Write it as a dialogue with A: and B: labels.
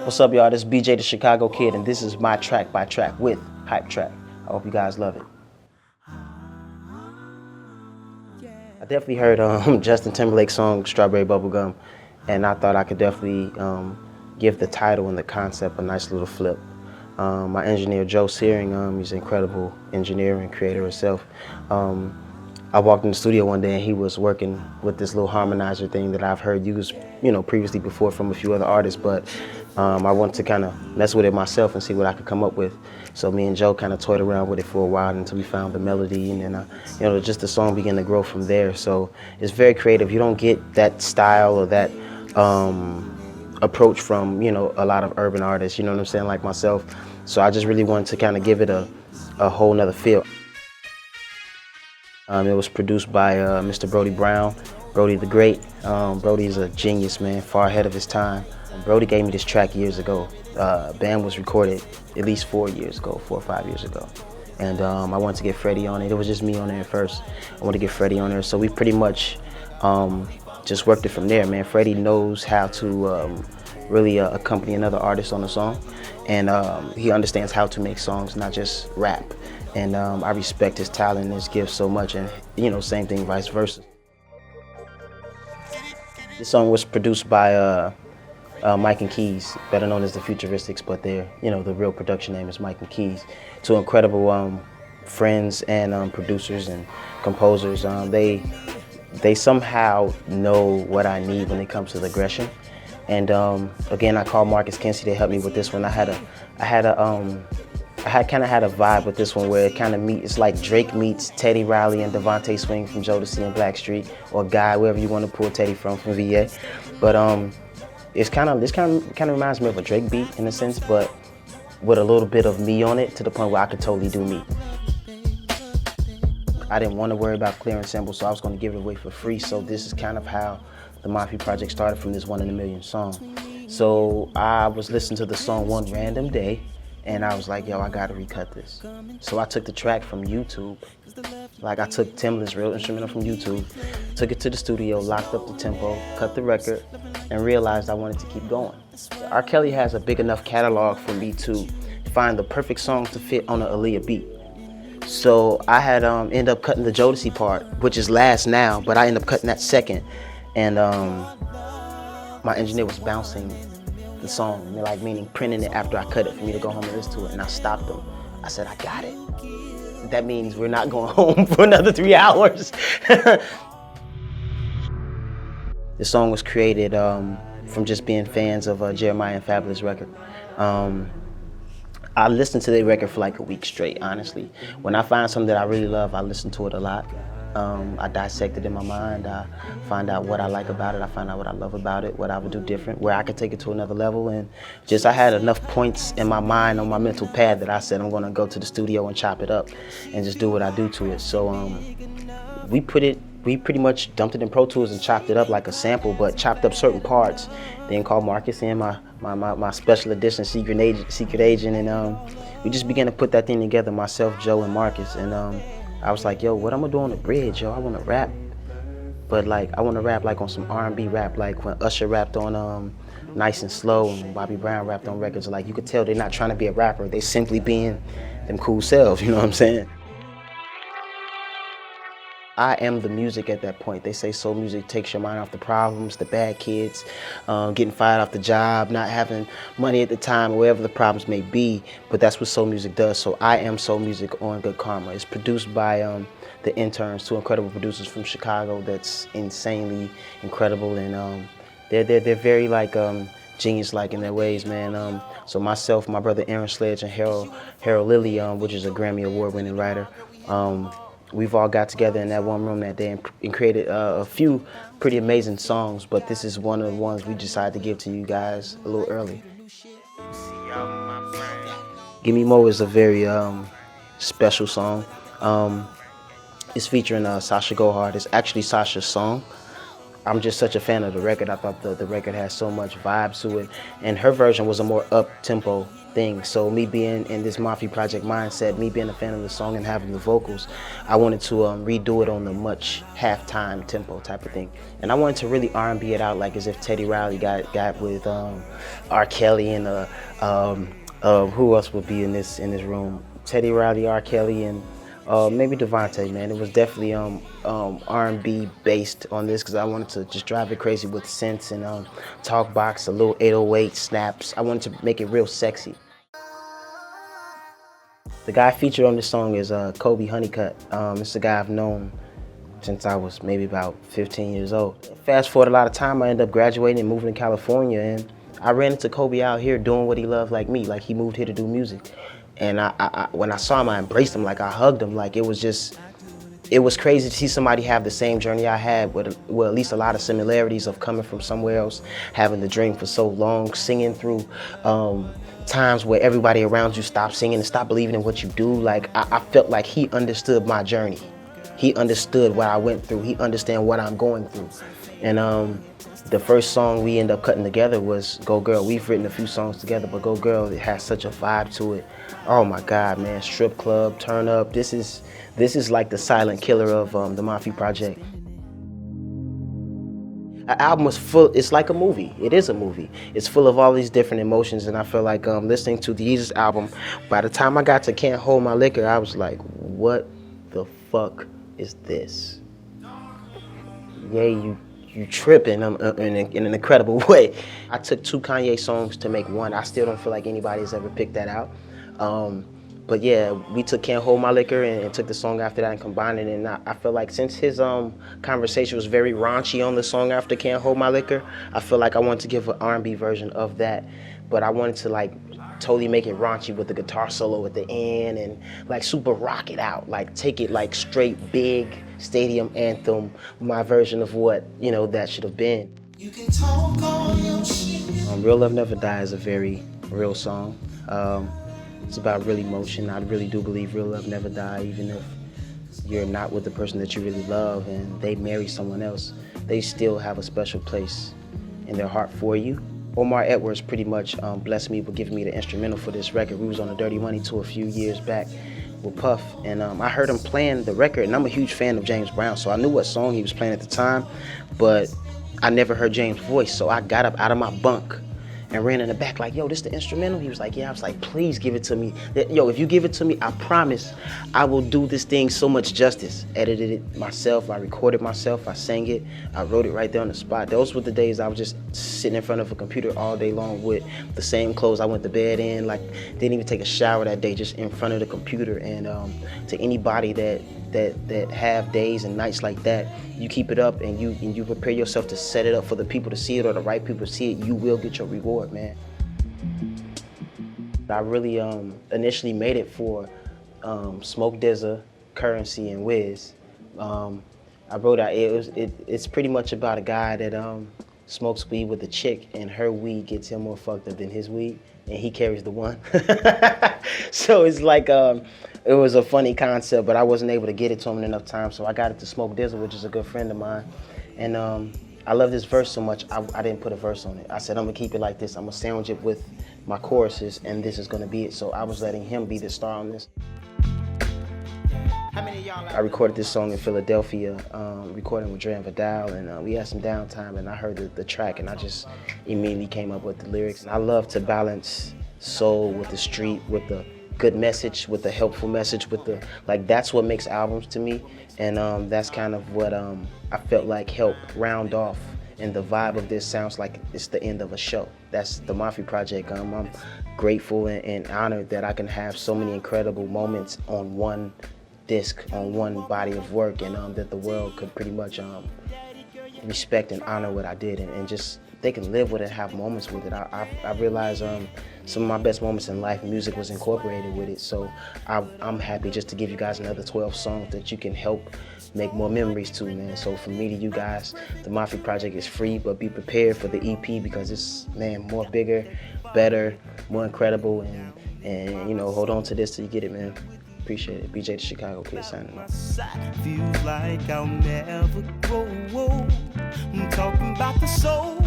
A: What's up, y'all? This is BJ the Chicago Kid, and this is my track by track with HYPETRAK. I hope you guys love it. I definitely heard Justin Timberlake's song Strawberry Bubblegum, and I thought I could definitely give the title and the concept a nice little flip. My engineer Joe Searing, he's an incredible engineer and creator himself. I walked in the studio one day and he was working with this little harmonizer thing that I've heard used, previously before from a few other artists, but I wanted to kind of mess with it myself and see what I could come up with. So me and Joe kind of toyed around with it for a while until we found the melody, and then just the song began to grow from there. So it's very creative. You don't get that style or that approach from a lot of urban artists, you know what I'm saying, like myself. So I just really wanted to kind of give it a whole nother feel. It was produced by Mr. Brody Brown, Brody the Great. Brody is a genius, man, far ahead of his time. Brody gave me this track years ago. Band was recorded at least 4 or 5 years ago. And I wanted to get Freddie on it. It was just me on there at first. I wanted to get Freddie on there, so we pretty much just worked it from there, man. Freddie knows how to really accompany another artist on a song, and he understands how to make songs, not just rap. And I respect his talent and his gift so much, and same thing vice versa. This song was produced by Mike and Keys, better known as the Futuristics, but the real production name is Mike and Keys. Two incredible friends and producers and composers. They somehow know what I need when it comes to the aggression. And again, I called Marcus Kinsey to help me with this one. I kind of had a vibe with this one where it kind of it's like Drake meets Teddy Riley and Devontae Swing from Jodeci and Blackstreet, or Guy, wherever you want to pull Teddy from VA. But this kind of reminds me of a Drake beat in a sense, but with a little bit of me on it, to the point where I could totally do me. I didn't want to worry about clearing samples, so I was going to give it away for free. So this is kind of how the M.A.F.E project started, from this 1 in a Million song. So I was listening to the song one random day, and I was like, yo, I gotta recut this. So I took the track from YouTube. Like, I took Timbaland's real instrumental from YouTube, took it to the studio, locked up the tempo, cut the record, and realized I wanted to keep going. R. Kelly has a big enough catalog for me to find the perfect song to fit on an Aaliyah beat. So I had ended up cutting the Jodeci part, which is last now, but I ended up cutting that second. And my engineer was bouncing the song, like meaning printing it after I cut it for me to go home and listen to it, and I stopped him. I said, I got it. That means we're not going home for another 3 hours. This song was created from just being fans of Jeremiah and Fabulous record. I listened to the record for like a week straight, honestly. When I find something that I really love, I listen to it a lot. I dissect it in my mind. I find out what I like about it. I find out what I love about it, what I would do different, where I could take it to another level. And I had enough points in my mind, on my mental pad, that I said I'm gonna go to the studio and chop it up and just do what I do to it. So we pretty much dumped it in Pro Tools and chopped it up like a sample, but chopped up certain parts. Then called Marcus in, my special edition secret agent, and we just began to put that thing together, myself, Joe, and Marcus. And I was like, yo, what I'm gonna do on the bridge, yo? I wanna rap, but like, I wanna rap like on some R&B rap, like when Usher rapped on Nice and Slow, and Bobby Brown rapped on records. Like, you could tell they're not trying to be a rapper, they simply being them cool selves, you know what I'm saying? I am the music at that point. They say soul music takes your mind off the problems, the bad kids, getting fired off the job, not having money at the time, or whatever the problems may be, but that's what soul music does. So I am soul music on Good Karma. It's produced by the Interns, two incredible producers from Chicago that's insanely incredible, and they're very like genius-like in their ways, man. So myself, my brother Aaron Sledge, and Harold Lilly, which is a Grammy Award-winning writer, we've all got together in that one room that day and created a few pretty amazing songs, but this is one of the ones we decided to give to you guys a little early. Gimme Mo is a very special song. It's featuring Sasha Go Hard. It's actually Sasha's song. I'm just such a fan of the record. I thought the record had so much vibe to it, and her version was a more up-tempo thing. So me being in this M.A.F.E project mindset, me being a fan of the song and having the vocals, I wanted to redo it on the much halftime tempo type of thing. And I wanted to really R&B it out, like as if Teddy Riley got with R. Kelly and who else would be in this room? Teddy Riley, R. Kelly, and maybe Devontae, man. It was definitely R&B based on this because I wanted to just drive it crazy with synths and talk box, a little 808 snaps. I wanted to make it real sexy. The guy featured on this song is Kobe Honeycutt. It's a guy I've known since I was maybe about 15 years old. Fast forward a lot of time, I ended up graduating and moving to California, and I ran into Kobe out here doing what he loved like me. Like, he moved here to do music. And when I saw him, I embraced him, like I hugged him. Like, it was crazy to see somebody have the same journey I had, with well, at least a lot of similarities of coming from somewhere else, having the dream for so long, singing through times where everybody around you stopped singing and stopped believing in what you do. Like, I felt like he understood my journey. He understood what I went through. He understands what I'm going through. And the first song we ended up cutting together was Go Girl. We've written a few songs together, but Go Girl, it has such a vibe to it. Oh my God, man, strip club, turn up. This is like the silent killer of the M.A.F.E project. An album was full, it's like a movie. It is a movie. It's full of all these different emotions, and I feel like listening to the Jesus album, by the time I got to Can't Hold My Liquor, I was like, what the fuck is this? Yeah, you tripping in an incredible way. I took 2 Kanye songs to make one. I still don't feel like anybody's ever picked that out. But yeah, we took Can't Hold My Liquor and took the song after that and combined it. And I feel like since his conversation was very raunchy on the song after Can't Hold My Liquor, I feel like I wanted to give an R&B version of that. But I wanted to like totally make it raunchy with the guitar solo at the end and like super rock it out. Like take it like straight big stadium anthem, my version of what, you know, that should have been. You can talk all your shit. Real Love Never Die is a very real song. It's about real emotion. I really do believe real love never die, even if you're not with the person that you really love and they marry someone else, they still have a special place in their heart for you. Omar Edwards pretty much blessed me with giving me the instrumental for this record. We was on the Dirty Money tour a few years back with Puff, and I heard him playing the record, and I'm a huge fan of James Brown, so I knew what song he was playing at the time, but I never heard James' voice, so I got up out of my bunk and ran in the back like, yo, this the instrumental? He was like, yeah. I was like, please give it to me. Yo, if you give it to me, I promise I will do this thing so much justice. Edited it myself, I recorded myself, I sang it, I wrote it right there on the spot. Those were the days I was just sitting in front of a computer all day long with the same clothes I went to bed in, like didn't even take a shower that day, just in front of the computer. And to anybody that have days and nights like that, you keep it up and you prepare yourself to set it up for the people to see it or the right people to see it, you will get your reward, man. I really initially made it for Smoke DZA, Currency, and Wiz. I wrote out, it's pretty much about a guy that smokes weed with a chick and her weed gets him more fucked up than his weed and he carries the one. So it's like, it was a funny concept, but I wasn't able to get it to him in enough time, so I got it to Smoke DZA, which is a good friend of mine. And I love this verse so much, I didn't put a verse on it. I said, I'm gonna keep it like this. I'm gonna sandwich it with my choruses, and this is gonna be it. So I was letting him be the star on this. I recorded this song in Philadelphia, recording with Dre and Vidal, and we had some downtime, and I heard the track, and I just immediately came up with the lyrics. And I love to balance soul with the street, with the good message, with the helpful message, with the, like, that's what makes albums to me. And that's kind of what I felt like helped round off. And the vibe of this sounds like it's the end of a show. That's the M.A.F.E project. I'm grateful and honored that I can have so many incredible moments on one disc, on one body of work, and that the world could pretty much respect and honor what I did, and just they can live with it, have moments with it. I realized some of my best moments in life, music was incorporated with it. So I'm happy just to give you guys another 12 songs that you can help make more memories to, man. So from me to you guys, the M.A.F.E project is free, but be prepared for the EP because it's, man, more bigger, better, more incredible, and you know, hold on to this till you get it, man. Appreciate it. BJ the Chicago Kid signing off.
B: Feels like I'll never grow old. I'm talking about the soul.